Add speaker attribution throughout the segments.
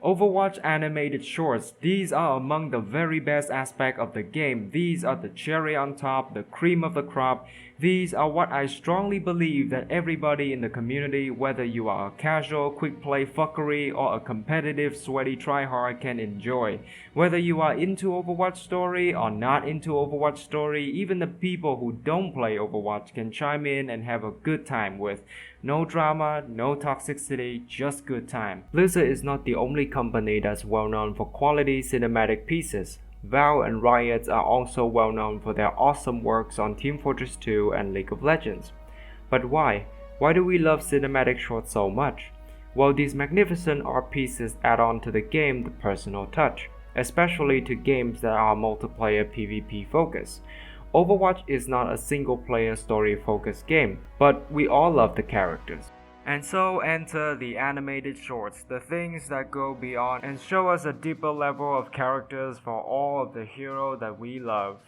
Speaker 1: Overwatch Animated Shorts, these are among the very best aspect of the game. These are the cherry on top, the cream of the crop. These are what I strongly believe that everybody in the community, whether you are a casual, quick play fuckery or a competitive, sweaty tryhard, can enjoy. Whether you are into Overwatch story or not into Overwatch story, even the people who don't play Overwatch can chime in and have a good time with. No drama, no toxicity, just good time. Blizzard is not the only company that's well known for quality cinematic pieces. Valve and Riot are also well known for their awesome works on Team Fortress 2 and League of Legends. But why? Why do we love cinematic shorts so much? Well, these magnificent art pieces add on to the game the personal touch, especially to games that are multiplayer PvP focused. Overwatch is not a single-player story-focused game, but we all love the characters. And so enter the animated shorts, the things that go beyond and show us a deeper level of characters for all of the heroes that we love.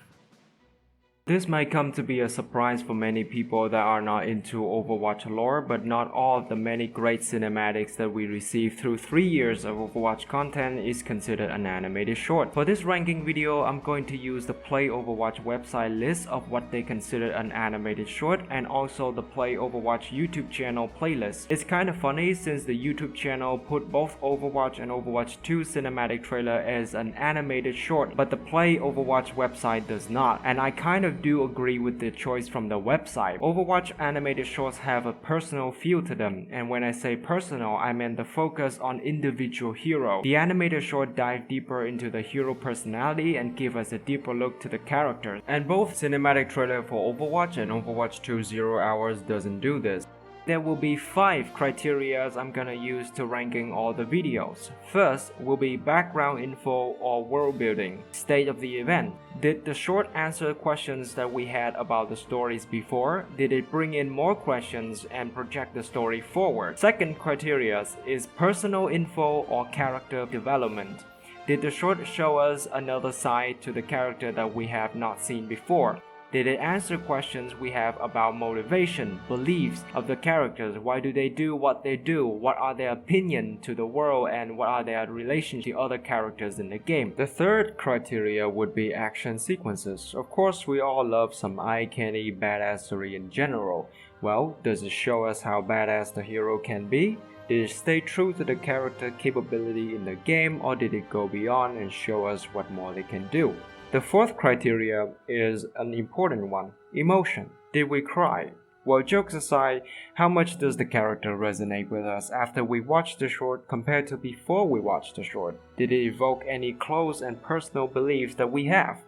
Speaker 1: This might come to be a surprise for many people that are not into Overwatch lore, but not all of the many great cinematics that we receive through 3 years of Overwatch content is considered an animated short. For this ranking video, I'm going to use the Play Overwatch website list of what they consider an animated short and also the Play Overwatch YouTube channel playlist. It's kind of funny since the YouTube channel put both Overwatch and Overwatch 2 cinematic trailer as an animated short, but the Play Overwatch website does not, and I kind of do agree with the choice from the website. Overwatch animated shorts have a personal feel to them, and when I say personal, I mean the focus on individual hero. The animated short dive deeper into the hero personality and give us a deeper look to the characters. And both cinematic trailer for Overwatch and Overwatch 2 0 Hours doesn't do this. There will be 5 criteria I'm gonna use to ranking all the videos. First will be background info or world building, state of the event. Did the short answer questions that we had about the stories before? Did it bring in more questions and project the story forward? Second criteria is personal info or character development. Did the short show us another side to the character that we have not seen before? Did it answer questions we have about motivation, beliefs of the characters? Why do they do what they do? What are their opinion to the world and what are their relations to other characters in the game? The third criteria would be action sequences. Of course, we all love some eye-candy badassery in general. Well, does it show us how badass the hero can be? Did it stay true to the character capability in the game, or did it go beyond and show us what more they can do? The fourth criteria is an important one, emotion. Did we cry? Well, jokes aside, how much does the character resonate with us after we watch the short compared to before we watched the short? Did it evoke any close and personal beliefs that we have?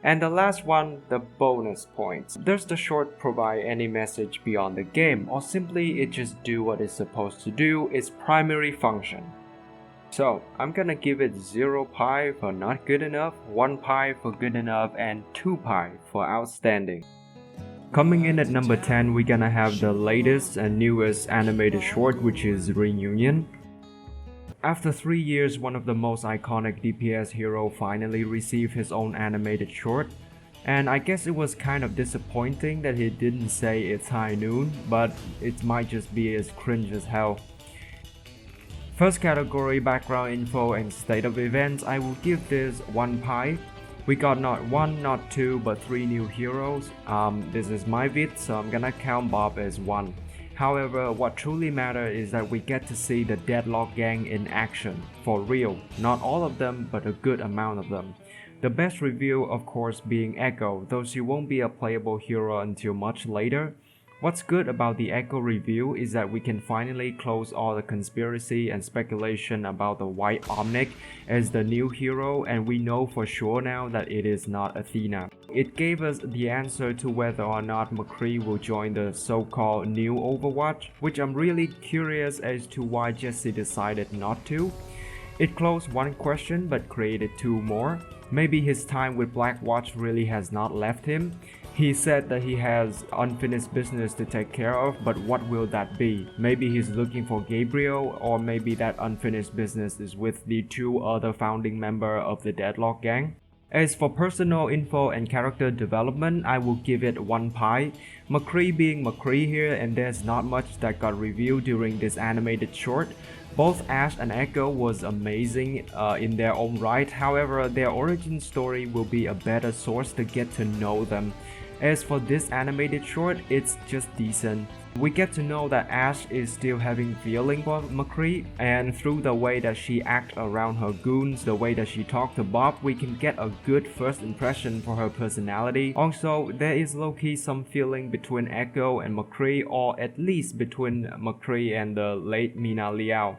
Speaker 1: And the last one, the bonus points. Does the short provide any message beyond the game, or simply it just do what it's supposed to do, its primary function? So, I'm gonna give it 0 pi for not good enough, 1 pi for good enough, and 2 pi for outstanding. Coming in at number 10, we're gonna have the latest and newest animated short, which is Reunion. After 3 years, one of the most iconic DPS hero finally received his own animated short. And I guess it was kind of disappointing that he didn't say it's high noon, but it might just be as cringe as hell. First category, background info and state of events, I will give this 1 pi. We got not 1, not 2, but 3 new heroes. This is my vid, so I'm gonna count Bob as 1. However, what truly matters is that we get to see the Deadlock gang in action, for real. Not all of them, but a good amount of them. The best review of course being Echo, though she won't be a playable hero until much later. What's good about the Echo review is that we can finally close all the conspiracy and speculation about the white Zomnic as the new hero, and we know for sure now that it is not Athena. It gave us the answer to whether or not McCree will join the so-called new Overwatch, which I'm really curious as to why Jesse decided not to. It closed one question but created 2 more. Maybe his time with Blackwatch really has not left him. He said that he has unfinished business to take care of, but what will that be? Maybe he's looking for Gabriel, or maybe that unfinished business is with the 2 other founding members of the Deadlock gang. As for personal info and character development, I will give it 1 pi. McCree being McCree here, and there's not much that got revealed during this animated short. Both Ash and Echo was amazing in their own right, however their origin story will be a better source to get to know them. As for this animated short, it's just decent. We get to know that Ash is still having feeling for McCree, and through the way that she acts around her goons, the way that she talked to Bob, we can get a good first impression for her personality. Also, there is low-key some feeling between Echo and McCree, or at least between McCree and the late Mina Liao.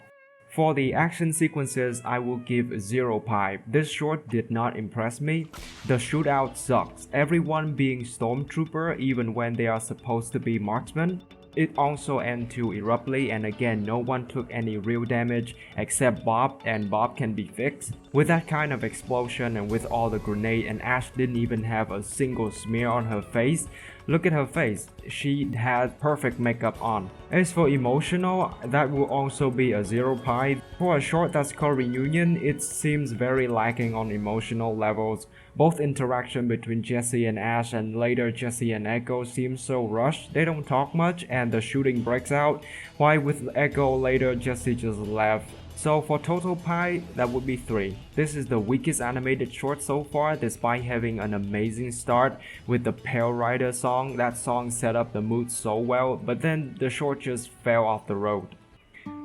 Speaker 1: For the action sequences, I will give 0 pi. This short did not impress me. The shootout sucks, everyone being stormtrooper even when they are supposed to be marksmen. It also ends too abruptly, and again no one took any real damage except Bob, and Bob can be fixed. With that kind of explosion and with all the grenade, and Ash didn't even have a single smear on her face. Look at her face, she had perfect makeup on. As for emotional, that will also be a 0 pi. For a short that's called Reunion, it seems very lacking on emotional levels. Both interaction between Jesse and Ash and later Jesse and Echo seem so rushed, they don't talk much and the shooting breaks out, while with Echo later Jesse just left. So for total pi, that would be 3. This is the weakest animated short so far, despite having an amazing start with the Pale Rider song. That song set up the mood so well, but then the short just fell off the road.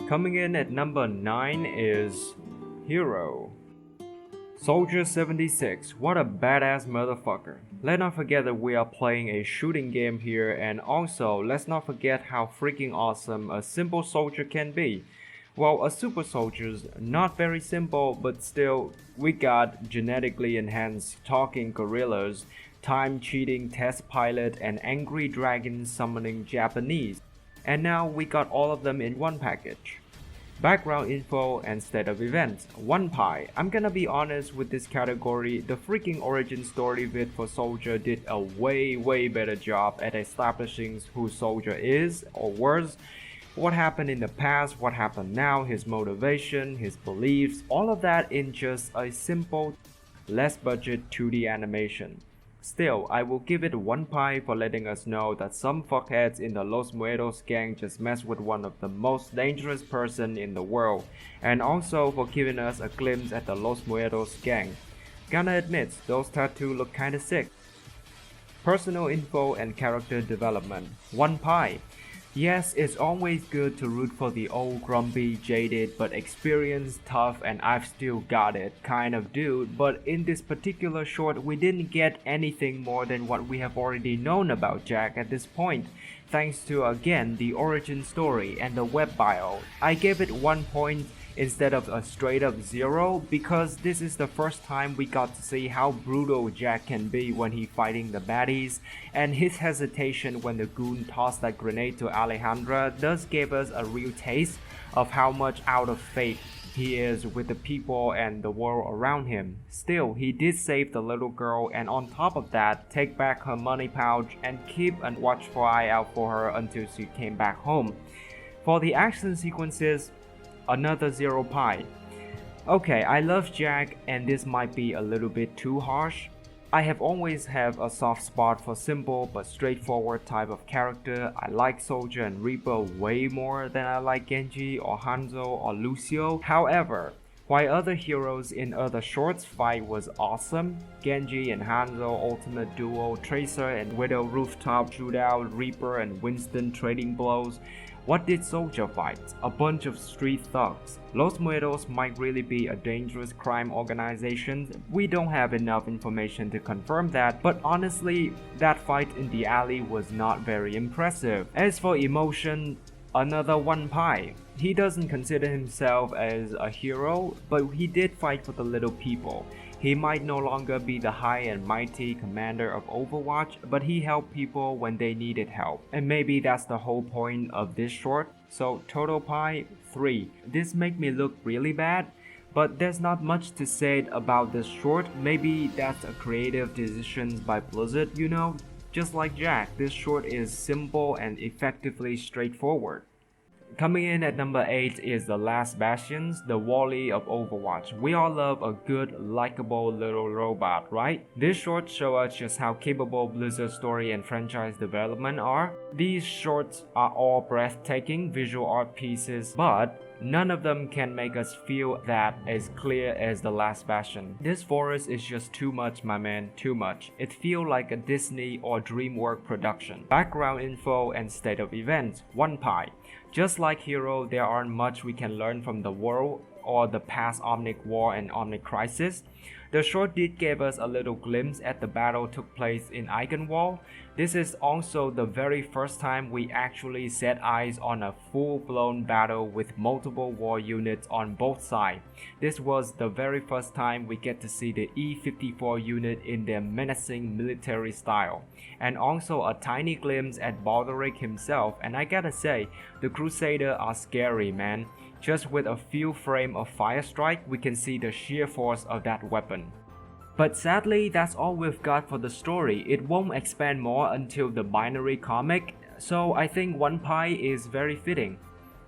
Speaker 1: Coming in at number 9 is Hero. Soldier 76, what a badass motherfucker. Let's not forget that we are playing a shooting game here, and also let's not forget how freaking awesome a simple soldier can be. Well, a super soldier's not very simple, but still, we got genetically enhanced talking gorillas, time-cheating test pilot, and angry dragon summoning Japanese. And now we got all of them in one package. Background info and state of events, 1 pi. I'm gonna be honest with this category, the freaking origin story vid for Soldier did a way better job at establishing who Soldier is, or worse, what happened in the past, what happened now, his motivation, his beliefs, all of that in just a simple, less budget 2D animation. Still, I will give it 1 pi for letting us know that some fuckheads in the Los Muertos gang just messed with one of the most dangerous person in the world, and also for giving us a glimpse at the Los Muertos gang. Gonna admit, those tattoos look kinda sick. Personal info and character development, 1 pi. Yes, it's always good to root for the old grumpy, jaded, but experienced, tough, and I've still got it kind of dude, but in this particular short we didn't get anything more than what we have already known about Jack at this point, thanks to again the origin story and the web bio. I gave it 1 point instead of a straight up 0 because this is the first time we got to see how brutal Jack can be when he fighting the baddies, and his hesitation when the goon tossed that grenade to Alejandra does give us a real taste of how much out of faith he is with the people and the world around him. Still, he did save the little girl, and on top of that, take back her money pouch and keep a watchful eye out for her until she came back home. For the action sequences, another 0 pi. Okay, I love Jack and this might be a little bit too harsh. I have always have a soft spot for simple but straightforward type of character. I like Soldier and Reaper way more than I like Genji or Hanzo or Lucio. However, while other heroes in other shorts fight was awesome, Genji and Hanzo Ultimate Duo, Tracer and Widow Rooftop Shootout, Reaper and Winston trading blows, what did Soldier fight? A bunch of street thugs. Los Muertos might really be a dangerous crime organization. We don't have enough information to confirm that, but honestly, that fight in the alley was not very impressive. As for emotion, another 1 pi. He doesn't consider himself as a hero, but he did fight for the little people. He might no longer be the high and mighty commander of Overwatch, but he helped people when they needed help. And maybe that's the whole point of this short. So total pi, 3. This make me look really bad, but there's not much to say about this short. Maybe that's a creative decision by Blizzard, you know? Just like Jack, this short is simple and effectively straightforward. Coming in at number 8 is The Last Bastions, the Wall-E of Overwatch. We all love a good, likable little robot, right? This short shows us just how capable Blizzard's story and franchise development are. These shorts are all breathtaking visual art pieces, but None of them can make us feel that as clear as the last Bastion. This forest is just too much, my man, too much. It feels like a Disney or DreamWorks production. Background info and state of events, 1 pi. Just like Hero, there aren't much we can learn from the world or the past Omnic War and Omnic Crisis. The short did give us a little glimpse at the battle took place in Eigenwall. This is also the very first time we actually set eyes on a full-blown battle with multiple war units on both sides. This was the very first time we get to see the E-54 unit in their menacing military style, and also a tiny glimpse at Baldric himself, and I gotta say, the Crusaders are scary, man. Just with a few frames of fire strike, we can see the sheer force of that weapon. But sadly, that's all we've got for the story. It won't expand more until the binary comic, so I think 1 pi is very fitting.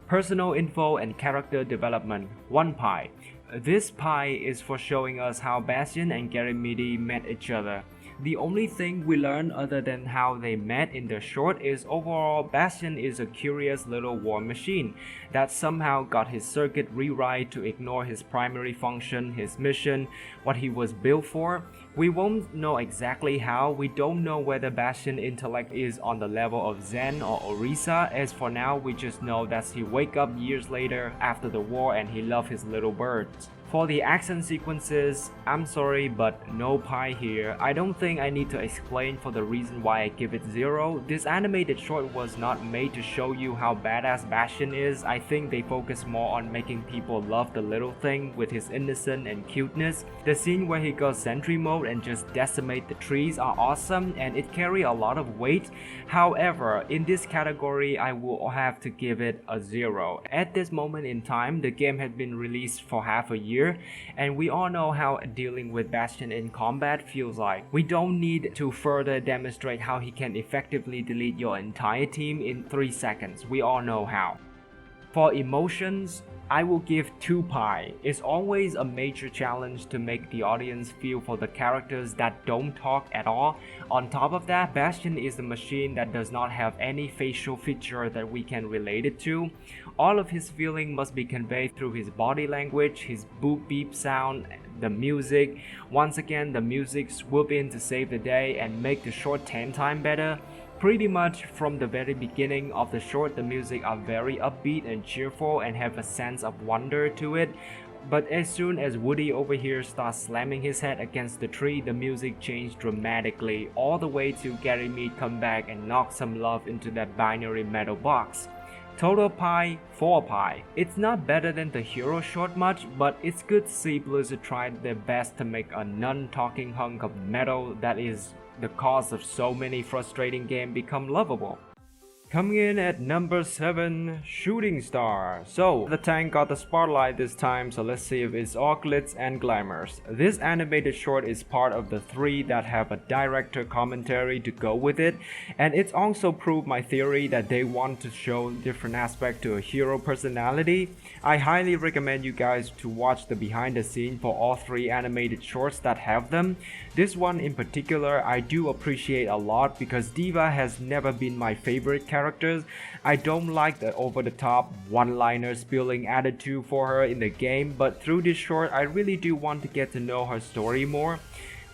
Speaker 1: Personal info and character development, 1 pi. This pi is for showing us how Bastion and Ganymede met each other. The only thing we learn other than how they met in the short is overall Bastion is a curious little war machine that somehow got his circuit rewrite to ignore his primary function, his mission, what he was built for. We won't know exactly how. We don't know whether Bastion intellect is on the level of Zen or Orisa. As for now, we just know that he wake up years later after the war and he loved his little birds. For the action sequences, I'm sorry but no pi here. I don't think I need to explain for the reason why I give it 0. This animated short was not made to show you how badass Bastion is. I think they focus more on making people love the little thing with his innocence and cuteness. The scene where he goes sentry mode and just decimate the trees are awesome and it carry a lot of weight. However, in this category I will have to give it a 0. At this moment in time, the game had been released for half a year, and we all know how dealing with Bastion in combat feels like. We don't need to further demonstrate how he can effectively delete your entire team in 3 seconds. We all know how. For emotions, I will give 2 pi. It's always a major challenge to make the audience feel for the characters that don't talk at all. On top of that, Bastion is a machine that does not have any facial feature that we can relate it to. All of his feeling must be conveyed through his body language, his boop beep sound, the music. Once again, the music swoop in to save the day and make the short 10 times better. Pretty much from the very beginning of the short, the music are very upbeat and cheerful and have a sense of wonder to it. But as soon as Woody over here starts slamming his head against the tree, the music changed dramatically, all the way to Ganymede come back and knock some love into that binary metal box. Total pi, 4 pi. It's not better than the Hero short much, but it's good to see Blizzard tried their best to make a non-talking hunk of metal that is the cause of so many frustrating games become lovable. Coming in at number 7, Shooting Star. So, the tank got the spotlight this time, so let's see if it's all glitz and glamours. This animated short is part of the 3 that have a director commentary to go with it, and it's also proved my theory that they want to show different aspects to a hero personality. I highly recommend you guys to watch the behind the scene for all 3 animated shorts that have them. This one in particular I do appreciate a lot because Diva has never been my favorite characters. I don't like the over-the-top one-liner spilling attitude for her in the game, but through this short I really do want to get to know her story more.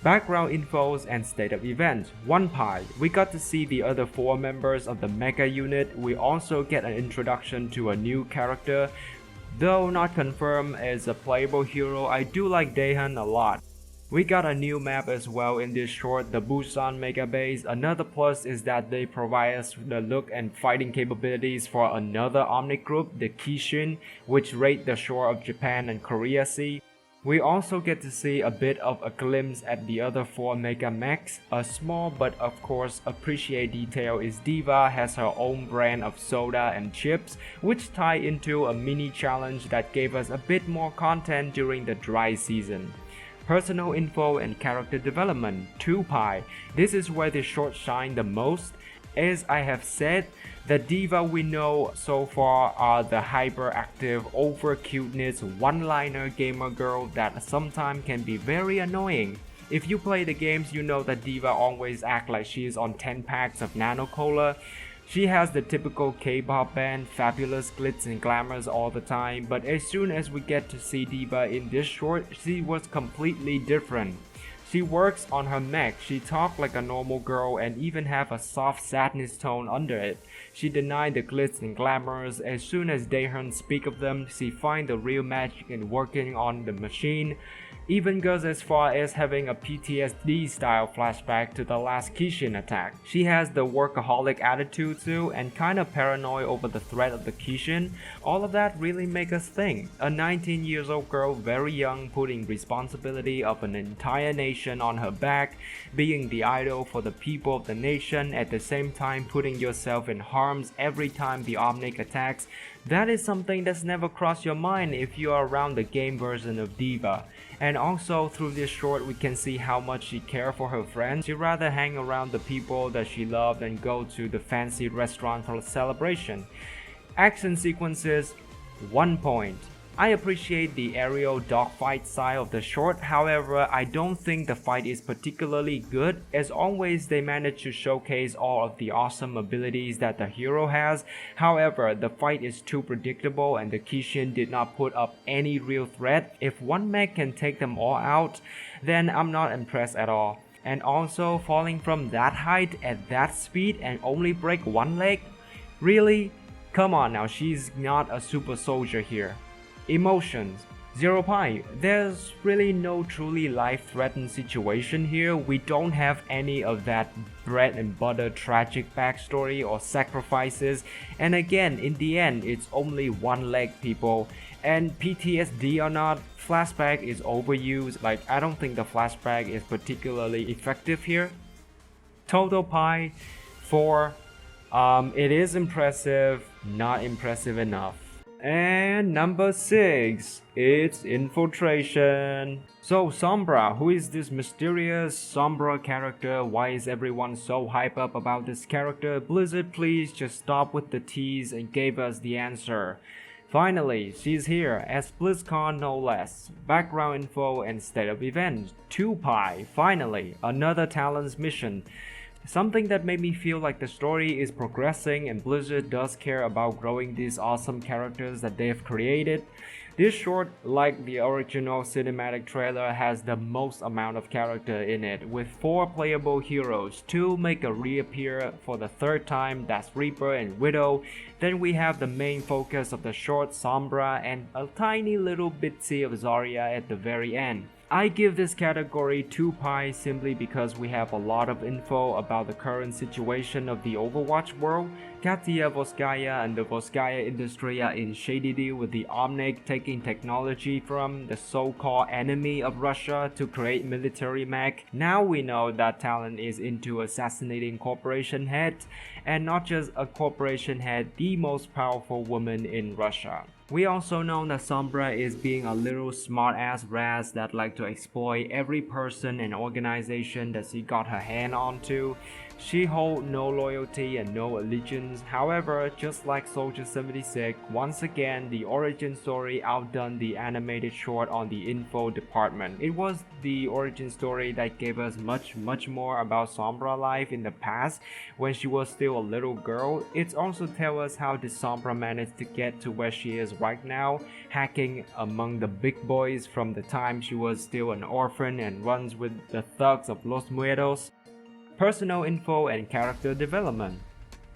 Speaker 1: Background infos and state of events, 1 pi. We got to see the other 4 members of the Mega unit. We also get an introduction to a new character. Though not confirmed as a playable hero, I do like Daehan a lot. We got a new map as well in this short, the Busan Mega Base. Another plus is that they provide us the look and fighting capabilities for another Omnic group, the Kishin, which raid the shore of Japan and Korea Sea. We also get to see a bit of a glimpse at the other 4 Mega Mechs. A small but of course appreciate detail is Diva has her own brand of soda and chips, which tie into a mini challenge that gave us a bit more content during the dry season. Personal info and character development, 2 pi. This is where the short shine the most. As I have said, the Diva we know so far are the hyperactive, over cuteness, one-liner gamer girl that sometimes can be very annoying. If you play the games, you know that Diva always act like she is on 10 packs of Nano Cola. She has the typical K-pop band, fabulous glitz and glamours all the time, but as soon as we get to see Diva in this short, she was completely different. She works on her mech, she talks like a normal girl and even have a soft sadness tone under it. She denied the glitz and glamours. As soon as Daehyun speak of them, she find the real magic in working on the machine. Even goes as far as having a PTSD style flashback to the last Kishin attack. She has the workaholic attitude too and kinda paranoid over the threat of the Kishin. All of that really make us think. A 19 years old girl, very young, putting responsibility of an entire nation on her back, being the idol for the people of the nation, at the same time putting yourself in harm's every time the Zomnic attacks. That is something that's never crossed your mind if you are around the game version of Diva. And also through this short we can see how much she cares for her friends. She rather hang around the people that she loved than go to the fancy restaurant for a celebration. Action sequences, 1 point. I appreciate the aerial dogfight side of the short, however, I don't think the fight is particularly good. As always, they manage to showcase all of the awesome abilities that the hero has. However, the fight is too predictable and the Kishin did not put up any real threat. If one mech can take them all out, then I'm not impressed at all. And also, falling from that height at that speed and only break one leg? Really? Come on now, she's not a super soldier here. Emotions, 0 pi. There's really no truly life-threatening situation here. We don't have any of that bread and butter tragic backstory or sacrifices. And again, in the end, it's only one leg, people. And PTSD or not, flashback is overused. Like, I don't think the flashback is particularly effective here. Total pi, 4. It is impressive, not impressive enough. And number 6, it's Infiltration. So Sombra, who is this mysterious Sombra character? Why is everyone so hyped up about this character? Blizzard, please just stop with the tease and give us the answer. Finally, she's here, as BlizzCon no less. Background info and state of events, 2 pi. Finally, another talent's mission. Something that made me feel like the story is progressing and Blizzard does care about growing these awesome characters that they've created. This short, like the original cinematic trailer, has the most amount of character in it, with 4 playable heroes. 2 make a reappear for the 3rd time, that's Reaper and Widow. Then we have the main focus of the short, Sombra, and a tiny little bitsy of Zarya at the very end. I give this category 2 pi simply because we have a lot of info about the current situation of the Overwatch world. Katia Volskaya and the Volskaya industry are in shady deal with the Zomnic, taking technology from the so-called enemy of Russia to create military mech. Now we know that talent is into assassinating corporation heads, and not just a corporation head, the most powerful woman in Russia. We also know that Sombra is being a little smart-ass rat that like to exploit every person and organization that she got her hand onto. She holds no loyalty and no allegiance. However, just like Soldier 76, once again the origin story outdone the animated short on the info department. It was the origin story that gave us much more about Sombra life in the past when she was still a little girl. It also tells us how did Sombra manage to get to where she is right now, hacking among the big boys from the time she was still an orphan and runs with the thugs of Los Muertos. Personal info and character development,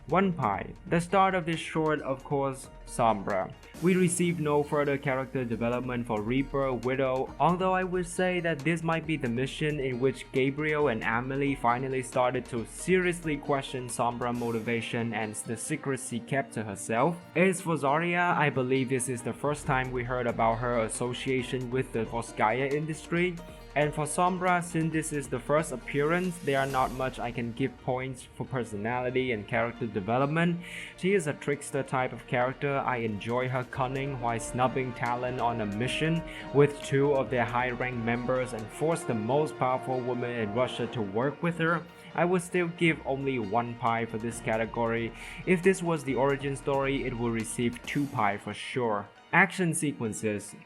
Speaker 1: 1 pi. The start of this short, of course, Sombra. We received no further character development for Reaper, Widow, although I would say that this might be the mission in which Gabriel and Amelie finally started to seriously question Sombra's motivation and the secrets she kept to herself. As for Zarya, I believe this is the first time we heard about her association with the Volskaya industry. And for Sombra, since this is the first appearance, there are not much I can give points for personality and character development. She is a trickster type of character. I enjoy her cunning while snubbing talent on a mission with 2 of their high-ranked members and force the most powerful woman in Russia to work with her. I would still give only 1 pi for this category. If this was the origin story, it would receive 2 pi for sure. Action sequences,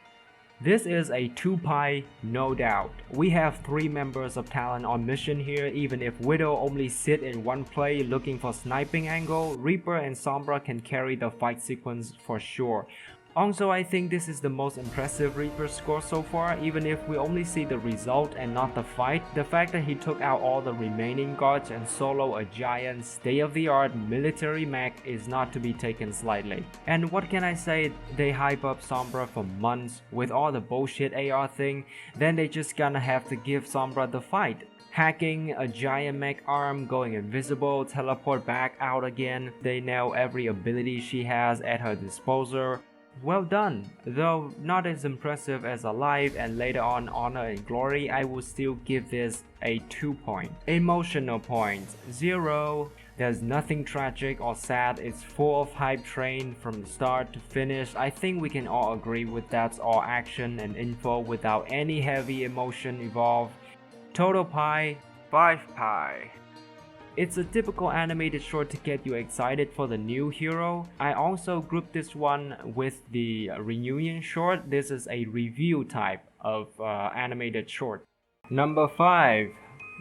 Speaker 1: This is a 2-pie, no doubt. We have 3 members of Talon on mission here. Even if Widow only sit in one play looking for sniping angle, Reaper and Sombra can carry the fight sequence for sure. Also, I think this is the most impressive Reaper score so far. Even if we only see the result and not the fight, the fact that he took out all the remaining gods and solo a giant state-of-the-art military mech is not to be taken slightly. And what can I say, they hype up Sombra for months with all the bullshit AR thing, then they just gonna have to give Sombra the fight. Hacking, a giant mech arm, going invisible, teleport back out again, they know every ability she has at her disposal. Well done, though not as impressive as Alive and later on Honor and Glory, I will still give this a 2 point. Emotional points, 0. There's nothing tragic or sad, it's full of hype train from the start to finish. I think we can all agree with that's all action and info without any heavy emotion involved. Total pie, 5 pie. It's a typical animated short to get you excited for the new hero. I also grouped this one with the reunion short. This is a review type of animated short. Number 5.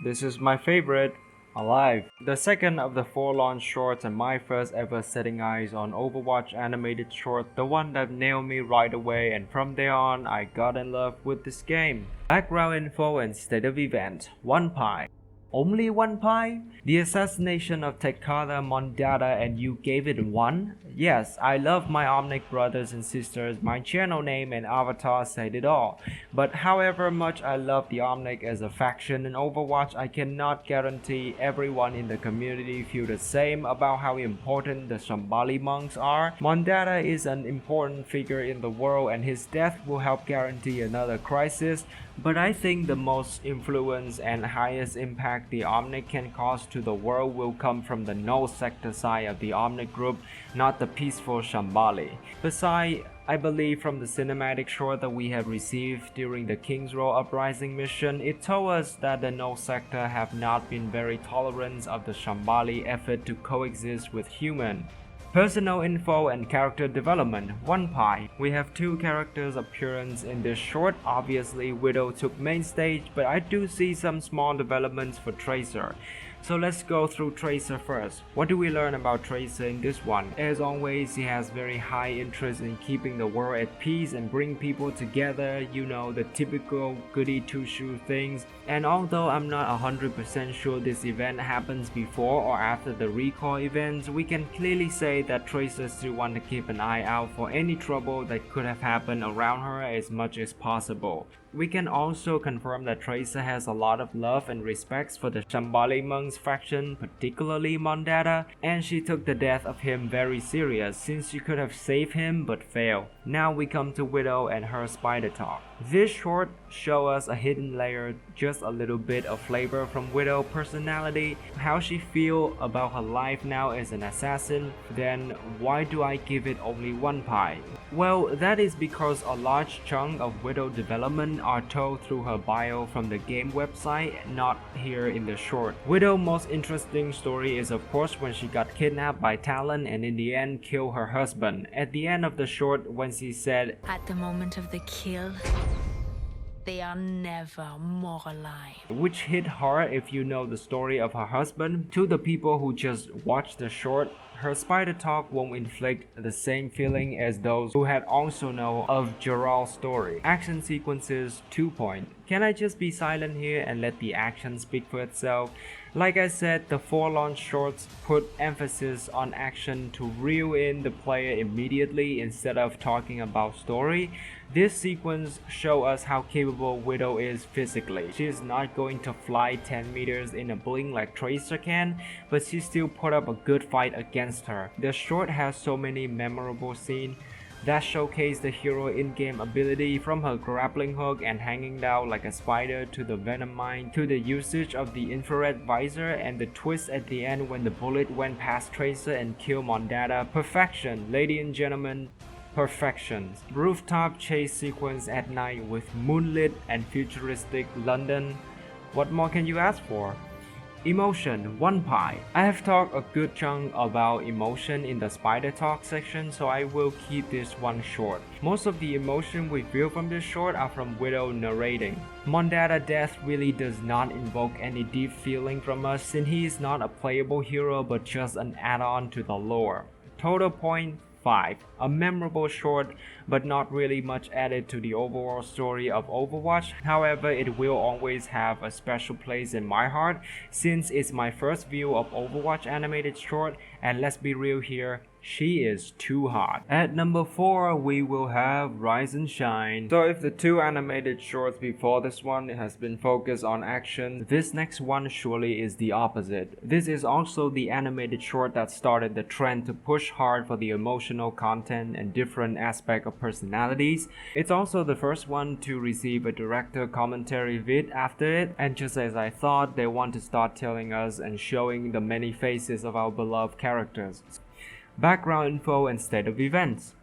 Speaker 1: This is my favorite, Alive. The second of the 4 launch shorts and my first ever setting eyes on Overwatch Animated short, the one that nailed me right away, and from there on I got in love with this game. Background info and state of event, 1 pie. Only 1 pie? The assassination of Tekada Mondada and you gave it 1? Yes, I love my Zomnic brothers and sisters, my channel name and avatar said it all. But however much I love the Zomnic as a faction in Overwatch, I cannot guarantee everyone in the community feel the same about how important the Shambali monks are. Mondada is an important figure in the world and his death will help guarantee another crisis. But I think the most influence and highest impact the Zomnic can cause to the world will come from the no sector side of the Zomnic group, not the peaceful Shambali. Besides, I believe from the cinematic short that we have received during the King's Row Uprising mission, it told us that the no sector have not been very tolerant of the Shambali effort to coexist with human. Personal info and character development, 1 pie. We have 2 characters appearance in this short. Obviously Widow took main stage, but I do see some small developments for Tracer. So let's go through Tracer first. What do we learn about Tracer in this one? As always, he has very high interest in keeping the world at peace and bring people together, you know, the typical goody two-shoe things. And although I'm not 100% sure this event happens before or after the recall events, we can clearly say that Tracer still want to keep an eye out for any trouble that could have happened around her as much as possible. We can also confirm that Tracer has a lot of love and respect for the Shambali monks faction, particularly Mondada, and she took the death of him very serious since she could have saved him but failed. Now we come to Widow and her spider talk. This short shows us a hidden layer, just a little bit of flavor from Widow personality, how she feel about her life now as an assassin. Then why do I give it only 1 pie? Well, that is because a large chunk of Widow development are told through her bio from the game website, not here in the short. Widow's most interesting story is of course when she got kidnapped by Talon and in the end killed her husband. At the end of the short when she said,
Speaker 2: "At the moment of the kill, they are never more alive."
Speaker 1: Which hit hard if you know the story of her husband. To the people who just watched the short, her spider talk won't inflict the same feeling as those who had also know of Gerald's story. Action sequences, 2 point. Can I just be silent here and let the action speak for itself? Like I said, the 4 launch shorts put emphasis on action to reel in the player immediately instead of talking about story. This sequence shows us how capable Widow is physically. She is not going to fly 10 meters in a blink like Tracer can, but she still put up a good fight against her. The short has so many memorable scenes that showcase the hero in-game ability, from her grappling hook and hanging down like a spider to the venom mine to the usage of the infrared visor and the twist at the end when the bullet went past Tracer and killed Mondada. Perfection, ladies and gentlemen. Perfection. Rooftop chase sequence at night with moonlit and futuristic London. What more can you ask for? Emotion 1 pi. I have talked a good chunk about emotion in the spider talk section, so I will keep this one short. Most of the emotion we feel from this short are from Widow narrating. Mondada death really does not invoke any deep feeling from us, since he is not a playable hero but just an add-on to the lore. Total point 5. A memorable short, but not really much added to the overall story of Overwatch. However, it will always have a special place in my heart since it's my first view of Overwatch animated short, and let's be real here, she is too hot. At number 4, we will have Rise and Shine. So if the two animated shorts before this one has been focused on action, this next one surely is the opposite. This is also the animated short that started the trend to push hard for the emotional content and different aspect of personalities. It's also the first one to receive a director commentary vid after it, and just as I thought, they want to start telling us and showing the many faces of our beloved characters. Background info and state of events.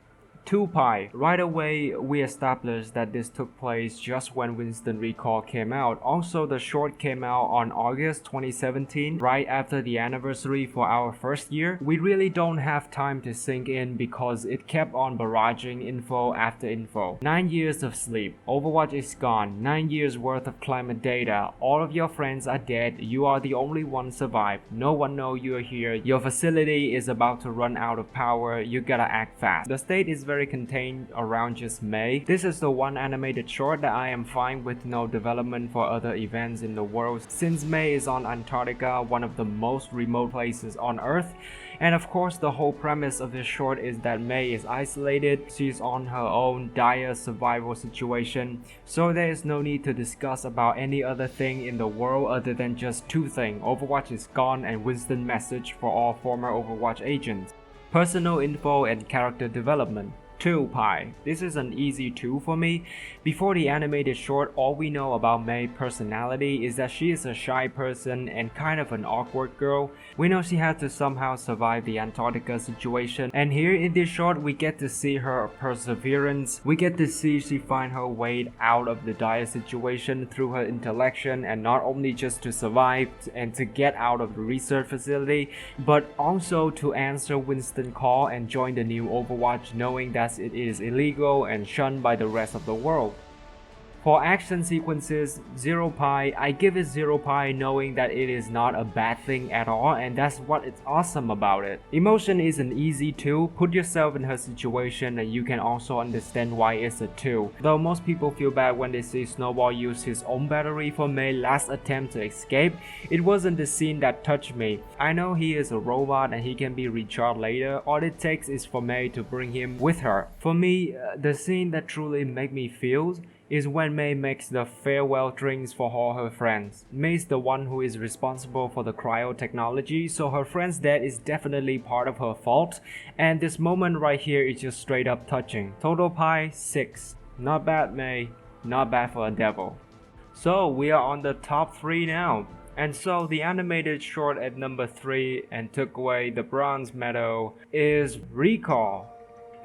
Speaker 1: 2 pi. Right away, we established that this took place just when Winston Recall came out. Also, the short came out on August 2017, right after the anniversary for our first year. We really don't have time to sink in because it kept on barraging info after info. 9 years of sleep. Overwatch is gone. 9 years worth of climate data. All of your friends are dead. You are the only one survived. No one knows you are here. Your facility is about to run out of power. You gotta act fast. The state is very contained around just May. This is the one animated short that I am fine with no development for other events in the world, since May is on Antarctica, one of the most remote places on Earth. And of course, the whole premise of this short is that May is isolated, she's on her own dire survival situation, so there is no need to discuss about any other thing in the world other than just two things: Overwatch is gone and Winston message for all former Overwatch agents. Personal info and character development. 2 pi. This is an easy 2 for me. Before the animated short, all we know about May's personality is that she is a shy person and kind of an awkward girl. We know she had to somehow survive the Antarctica situation, and here in this short we get to see her perseverance. We get to see she find her way out of the dire situation through her intellection, and not only just to survive and to get out of the research facility, but also to answer Winston's call and join the new Overwatch, knowing that it is illegal and shunned by the rest of the world. For action sequences, 0 pi, I give it 0 pi knowing that it is not a bad thing at all, and that's what is awesome about it. Emotion is an easy 2, put yourself in her situation and you can also understand why it's a 2. Though most people feel bad when they see Snowball use his own battery for May's last attempt to escape, it wasn't the scene that touched me. I know he is a robot and he can be recharged later, all it takes is for May to bring him with her. For me, the scene that truly made me feel is when May makes the farewell drinks for all her friends. May's the one who is responsible for the cryo technology, so her friend's death is definitely part of her fault, and this moment right here is just straight up touching. Total pi 6. Not bad, May. Not bad for a devil. So we are on the top 3 now. And so the animated short at number 3 and took away the bronze medal is Recall.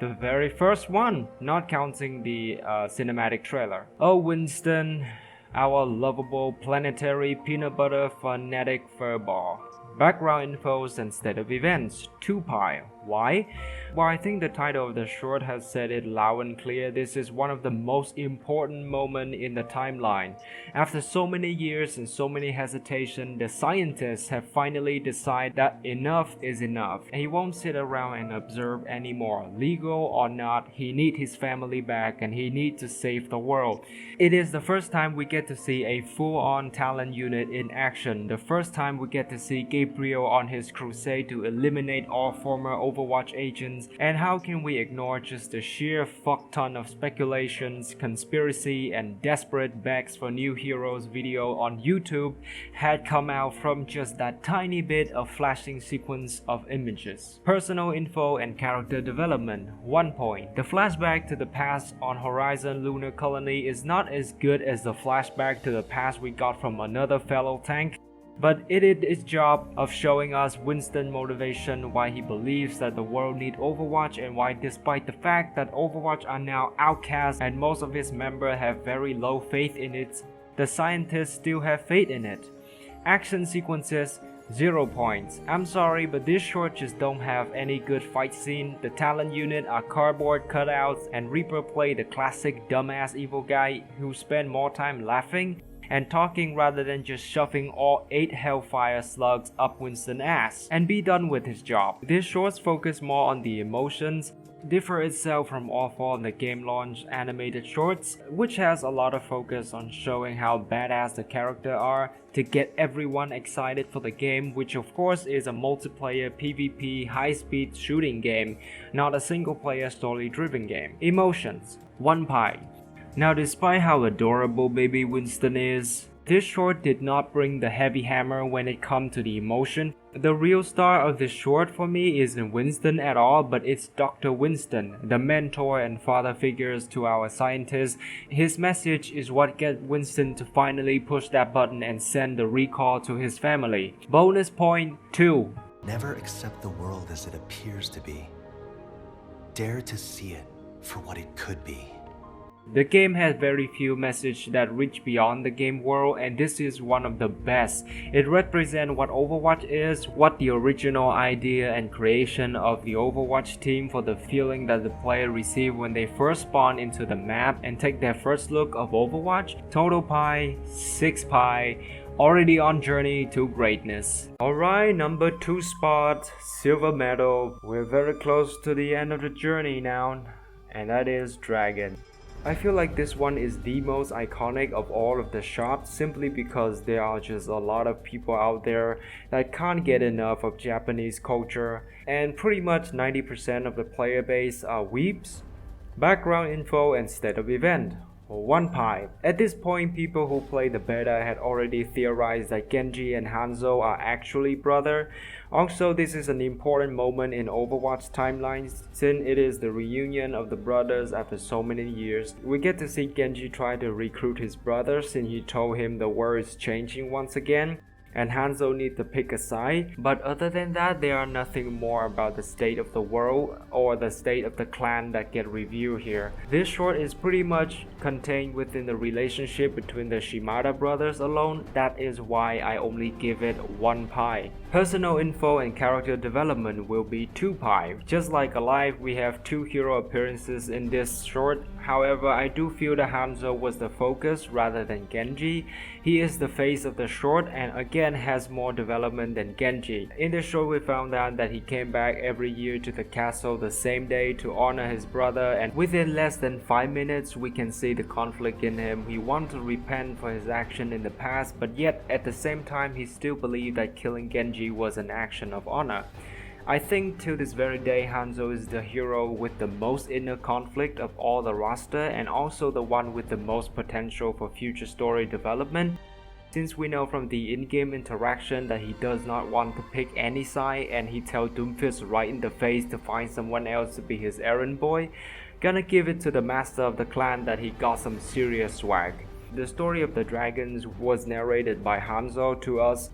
Speaker 1: The very first one, not counting the cinematic trailer. Oh Winston, our lovable planetary peanut butter phonetic furball. Background infos and state of events. 2 pi. Why? Well, I think the title of the short has said it loud and clear. This is one of the most important moments in the timeline. After so many years and so many hesitation, the scientists have finally decided that enough is enough. And he won't sit around and observe anymore. Legal or not, he needs his family back and he needs to save the world. It is the first time we get to see a full-on talent unit in action. The first time we get to see Gabriel on his crusade to eliminate all former Overwatch agents, and how can we ignore just the sheer fuck ton of speculations, conspiracy, and desperate begs for new heroes video on YouTube had come out from just that tiny bit of flashing sequence of images. Personal info and character development. 1 point. The flashback to the past on Horizon Lunar Colony is not as good as the flashback to the past we got from another fellow tank, but it did its job of showing us Winston's motivation, why he believes that the world needs Overwatch, and why despite the fact that Overwatch are now outcast and most of its members have very low faith in it, the scientists still have faith in it. Action sequences, 0 points. I'm sorry, but this short just don't have any good fight scene. The talent unit are cardboard cutouts, and Reaper played the classic dumbass evil guy who spent more time laughing and talking rather than just shoving all 8 Hellfire slugs up Winston's ass and be done with his job. This short's focus more on the emotions, differ itself from all 4 of the game launch animated shorts, which has a lot of focus on showing how badass the characters are to get everyone excited for the game, which of course is a multiplayer PvP high-speed shooting game, not a single-player story-driven game. Emotions, 1 pie. Now, despite how adorable baby Winston is, this short did not bring the heavy hammer when it comes to the emotion. The real star of this short for me isn't Winston at all, but it's Dr. Winston, the mentor and father figures to our scientists. His message is what gets Winston to finally push that button and send the recall to his family. Bonus point 2.
Speaker 3: Never accept the world as it appears to be. Dare to see it for what it could be.
Speaker 1: The game has very few messages that reach beyond the game world, and this is one of the best. It represents what Overwatch is, what the original idea and creation of the Overwatch team for the feeling that the player receive when they first spawn into the map and take their first look of Overwatch. Total pie, 6 pie. Already on journey to greatness. Alright, number 2 spot, silver medal. We're very close to the end of the journey now, and that is Dragon. I feel like this one is the most iconic of all of the shots simply because there are just a lot of people out there that can't get enough of Japanese culture, and pretty much 90% of the player base are weeps. Background info and state of event. 1 pie. At this point, people who played the beta had already theorized that Genji and Hanzo are actually brother. Also, this is an important moment in Overwatch timelines since it is the reunion of the brothers after so many years. We get to see Genji try to recruit his brother since he told him the world is changing once again, and Hanzo needs to pick a side. But other than that, there are nothing more about the state of the world or the state of the clan that get reviewed here. This short is pretty much contained within the relationship between the Shimada brothers alone. That is why I only give it 1 pie. Personal info and character development will be 2 pie. Just like Alive, we have 2 hero appearances in this short. However, I do feel that Hanzo was the focus rather than Genji. He is the face of the short and again has more development than Genji. In the short, we found out that he came back every year to the castle the same day to honor his brother, and within less than 5 minutes we can see the conflict in him. He wanted to repent for his action in the past, but yet at the same time he still believed that killing Genji was an action of honor. I think till this very day Hanzo is the hero with the most inner conflict of all the roster, and also the one with the most potential for future story development. Since we know from the in-game interaction that he does not want to pick any side and he tells Doomfist right in the face to find someone else to be his errand boy, gonna give it to the master of the clan that he got some serious swag. The story of the dragons was narrated by Hanzo to us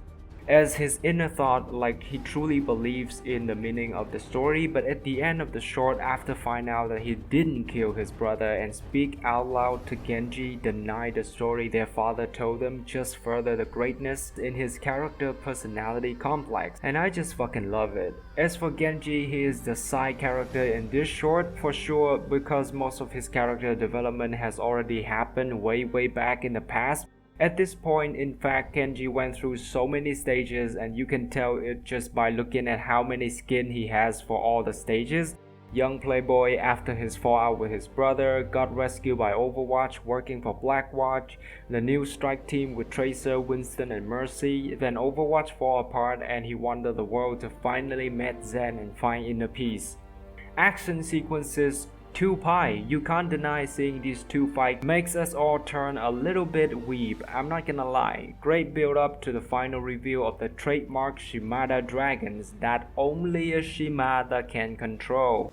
Speaker 1: as his inner thought, like he truly believes in the meaning of the story, but at the end of the short, after find out that he didn't kill his brother and speak out loud to Genji, deny the story their father told them, just further the greatness in his character personality complex, and I just fucking love it. As for Genji, he is the side character in this short for sure, because most of his character development has already happened way back in the past. At this point, in fact, Genji went through so many stages, and you can tell it just by looking at how many skin he has for all the stages. Young playboy after his fallout with his brother, got rescued by Overwatch working for Blackwatch, the new strike team with Tracer, Winston and Mercy, then Overwatch fall apart and he wandered the world to finally meet Zen and find inner peace. Action sequences, 2 pie. You can't deny seeing these 2 fights makes us all turn a little bit weeb, I'm not gonna lie. Great build up to the final reveal of the trademark Shimada dragons that only a Shimada can control.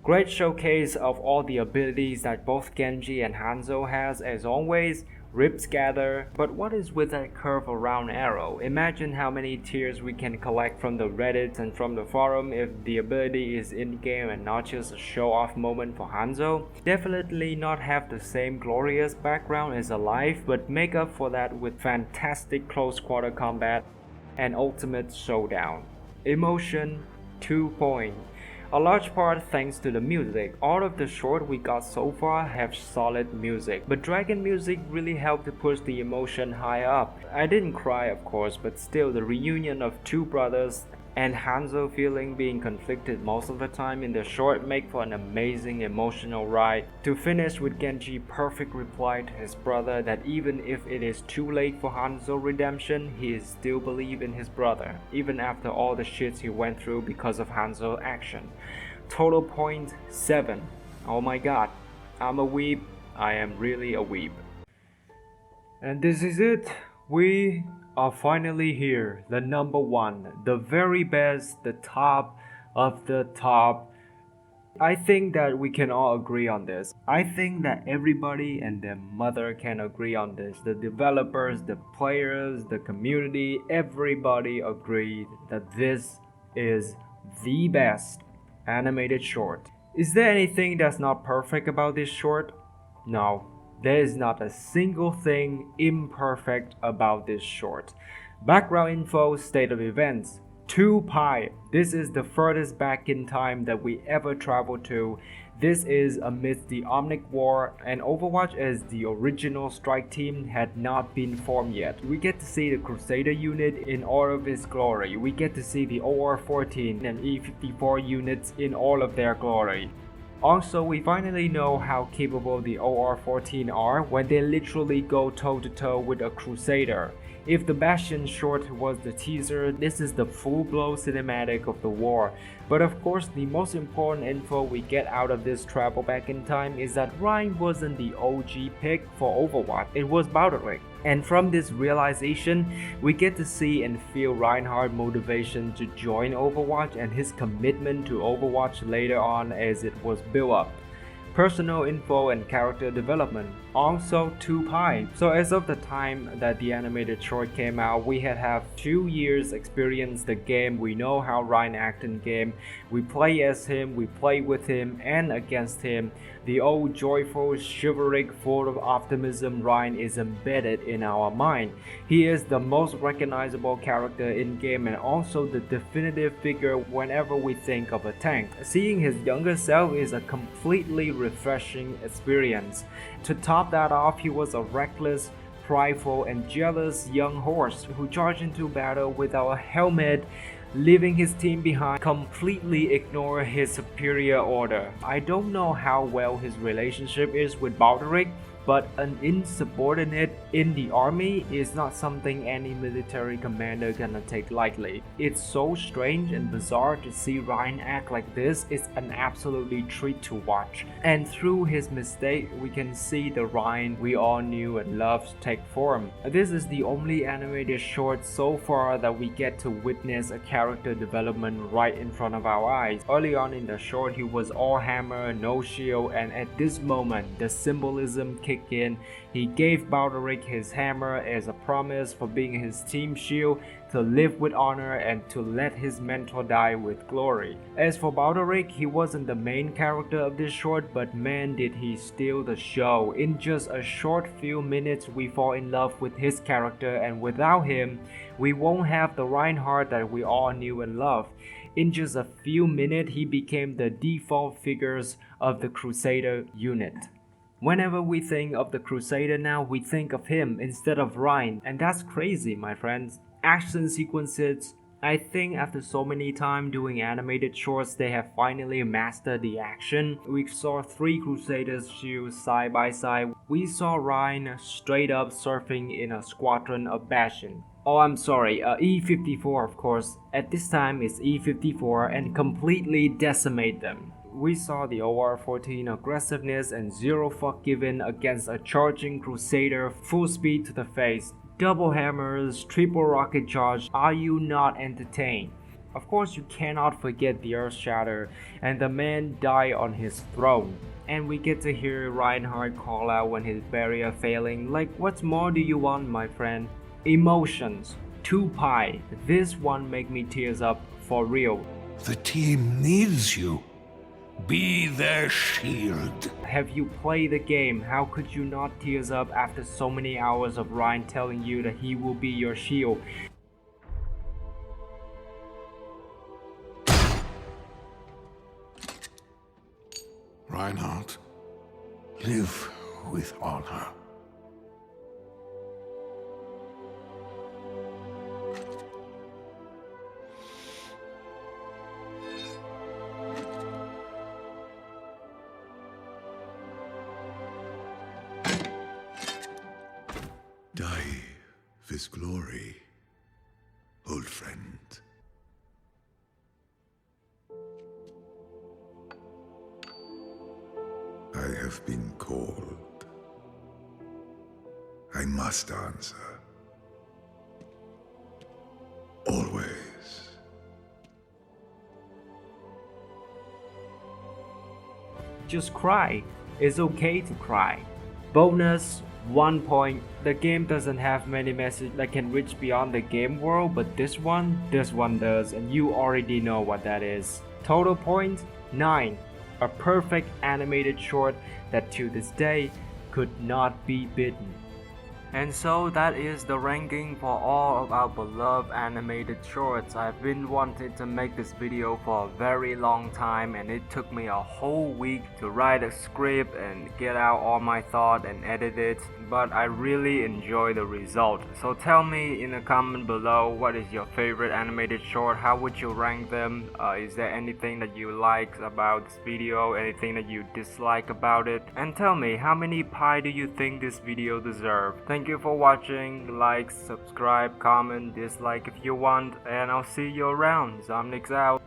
Speaker 1: Great showcase of all the abilities that both Genji and Hanzo has as always. ribs gather. But what is with that curve around arrow? Imagine how many tears we can collect from the Reddit and from the forum if the ability is in-game and not just a show-off moment for Hanzo. Definitely not have the same glorious background as Alive, but make up for that with fantastic close quarter combat and ultimate showdown. Emotion 2 point. A large part thanks to the music. All of the short we got so far have solid music, but dragon music really helped to push the emotion higher up. I didn't cry of course, but still the reunion of two brothers and Hanzo feeling being conflicted most of the time in the short make for an amazing emotional ride. To finish with Genji's perfect reply to his brother that even if it is too late for Hanzo redemption, he still believes in his brother, even after all the shits he went through because of Hanzo's action. Total point 7. Oh my god, I'm a weeb. I am really a weeb. And this is it. We are finally here, the number one, the very best, the top of the top. I think that we can all agree on this. I think that everybody and their mother can agree on this. The developers, the players, the community, everybody agreed that this is the best animated short. Is there anything that's not perfect about this short? No. There is not a single thing imperfect about this short. Background info, state of events. 2π. This is the furthest back in time that we ever traveled to. This is amidst the Zomnic War, and Overwatch as the original strike team had not been formed yet. We get to see the Crusader unit in all of its glory. We get to see the OR-14 and E-54 units in all of their glory. Also, we finally know how capable the OR-14 are when they literally go toe-to-toe with a Crusader. If the Bastion short was the teaser, this is the full-blown cinematic of the war. But of course, the most important info we get out of this travel back in time is that Rein wasn't the OG pick for Overwatch, it was Baldric. And from this realization, we get to see and feel Reinhardt's motivation to join Overwatch and his commitment to Overwatch later on as it was built up. Personal info and character development, also 2π. So as of the time that the animated short came out, we had 2 years experience the game. We know how Rein acts in game. We play as him, we play with him and against him. The old joyful, chivalric, full of optimism Rein is embedded in our mind. He is the most recognizable character in game and also the definitive figure whenever we think of a tank. Seeing his younger self is a completely refreshing experience. To top that off, he was a reckless, prideful and jealous young horse who charged into battle without a helmet, leaving his team behind, completely ignore his superior order. I don't know how well his relationship is with Baldric, but an insubordinate in the army is not something any military commander gonna take lightly. It's so strange and bizarre to see Rein act like this. It's an absolutely treat to watch. And through his mistake, we can see the Rein we all knew and loved take form. This is the only animated short so far that we get to witness a character development right in front of our eyes. Early on in the short, he was all hammer, no shield, and at this moment, the symbolism kicked in. He gave Baldric his hammer as a promise for being his team shield, to live with honor and to let his mentor die with glory. As for Baldric, he wasn't the main character of this short, but man did he steal the show. In just a short few minutes we fall in love with his character, and without him we won't have the Reinhardt that we all knew and loved. In just a few minutes he became the default figures of the Crusader unit. Whenever we think of the Crusader now, we think of him instead of Rein, and that's crazy, my friends. Action sequences, I think after so many times doing animated shorts, they have finally mastered the action. We saw 3 Crusaders shields side by side. We saw Rein straight up surfing in a squadron of Bastion. Oh, I'm sorry, E-54 of course. At this time it's E-54 and completely decimate them. We saw the OR-14 aggressiveness and zero fuck given against a charging Crusader, full speed to the face. Double hammers, triple rocket charge, are you not entertained? Of course, you cannot forget the Earth Shatter, and the man died on his throne. And we get to hear Reinhardt call out when his barrier failing, like, what more do you want, my friend? Emotions. 2 pi. This one make me tears up for real.
Speaker 4: The team needs you. Be their shield.
Speaker 1: Have you played the game? How could you not tears up after so many hours of Ryan telling you that he will be your shield?
Speaker 4: Reinhardt, live with honor. Die with glory, old friend. I have been called. I must answer. Always.
Speaker 1: Just cry. It's okay to cry. Bonus 1 point. The game doesn't have many messages that can reach beyond the game world, but this one does, and you already know what that is. Total points 9. A perfect animated short that to this day could not be beaten. And so that is the ranking for all of our beloved animated shorts. I've been wanting to make this video for a very long time, and it took me a whole week to write a script and get out all my thought and edit it, but I really enjoy the result. So tell me in the comment below, what is your favorite animated short? How would you rank them? Is there anything that you like about this video, anything that you dislike about it? And tell me, how many pi do you think this video deserves? Thank you for watching. Like, subscribe, comment, dislike if you want, and I'll see you around. Zomnic's out.